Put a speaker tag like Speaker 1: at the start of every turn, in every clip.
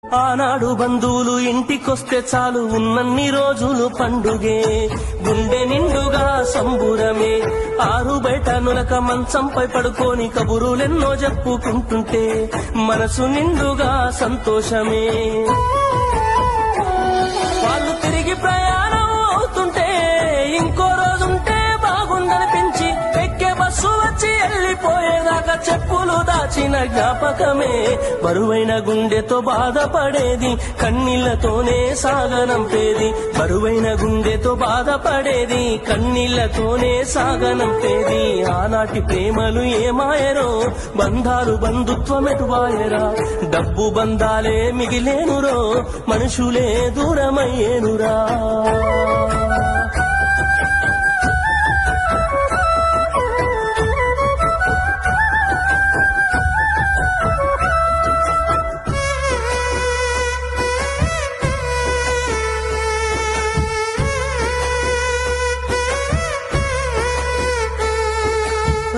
Speaker 1: ఆనాడు బంధువులు ఇంటికొస్తే చాలు ఉన్నన్ని రోజులు పండుగే, గుండె నిండుగా సంబురమే. ఆరు బయట నులక మంచంపై పడుకొని కబురులెన్నో చెప్పుకుంటుంటే మనసు నిండుగా సంతోషమే. వాళ్ళు తిరిగి ప్రయాణం అవుతుంటే ఇంకో రోజుంటే బాగుందనిపించి ఎక్కే బస్సు వచ్చి వెళ్ళిపోయేదాకా చెప్పులు దాచిన జ్ఞాపకమే. బరువైన గుండెతో బాధపడేది కన్నీళ్లతోనే సాగనంపేది, బరువైన గుండెతో బాధపడేది కన్నీళ్లతోనే సాగనంపేది. ఆనాటి ప్రేమలు ఏమాయరో, బంధాలు బంధుత్వమెటువాయరా. డబ్బు బంధాలే మిగిలేనురో, మనుషులే దూరమయ్యేనురా.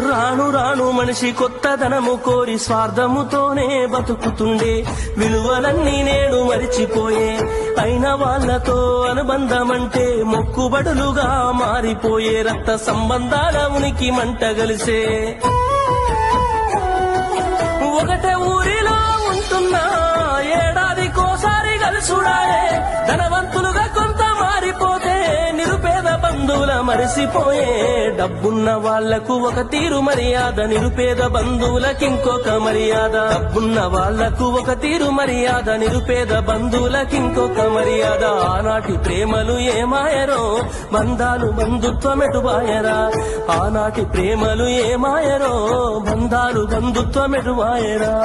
Speaker 1: రాను రాను మనిషి కొత్తదనము కోరి స్వార్థముతోనే బతుకుతుండే, విలువలన్నీ నేడు మరిచిపోయే. అయిన వాళ్లతో అనుబంధమంటే మొక్కుబడులుగా మారిపోయే, రక్త సంబంధాల ఉనికి మంట గలిసే. ఒకటే ఊరిలో ఉంటున్నా ఏడాదికోసారి కలుసుడాయే, ధనవంతులుగా కొంత మారిపోతే నిరుపేద బంధువుల మరిసిపోయే. డబ్బున్న వాళ్లకు ఒక తీరు మర్యాద, నిరుపేద బంధువులకింకొక మర్యాద. డబ్బున్న వాళ్లకు ఒక తీరు మర్యాద, నిరుపేద బంధువులకింకొక మర్యాద. ఆనాటి ప్రేమలు ఏమాయరో, బంధాలు బంధుత్వమెటువాయరా. ఆనాటి ప్రేమలు ఏమాయరో, బంధాలు బంధుత్వమెటువాయరా.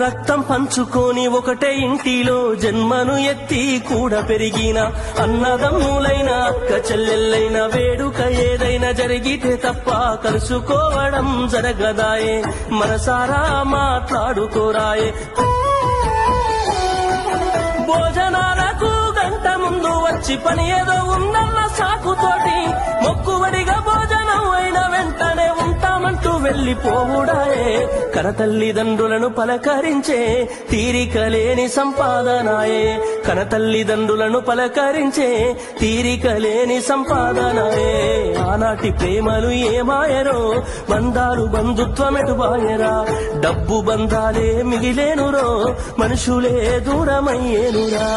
Speaker 1: రక్తం పంచుకొని ఒకటే ఇంటిలో జన్మను ఎత్తి కూడా పెరిగిన అన్నదమ్ములైన అక్క చెల్లెళ్ళైన వేడుక ఏదైనా జరిగితే తప్ప కలుసుకోవడం జరగదాయే. మనసారా మాట్లాడుకోరాయే. భోజనాలకు గంట ముందు వచ్చి పని ఏదో ఉందన్న సాకుతోటి మొక్కువడిగా భోజనం అయిన వెంటనే ఉంటామంటూ వెళ్లిపోవుడాయే. కనతల్లిదండ్రులను పలకరించే తీరిక లేని సంపాదనాయే, కనతల్లిదండ్రులను పలకరించే తీరిక లేని సంపాదనాయే. ఆనాటి ప్రేమలు ఏమాయరో, బంధాలు బంధుత్వమెటువాయరా. డబ్బు బంధాలే మిగిలేనురో, మనుషులే దూరమయ్యేనురా.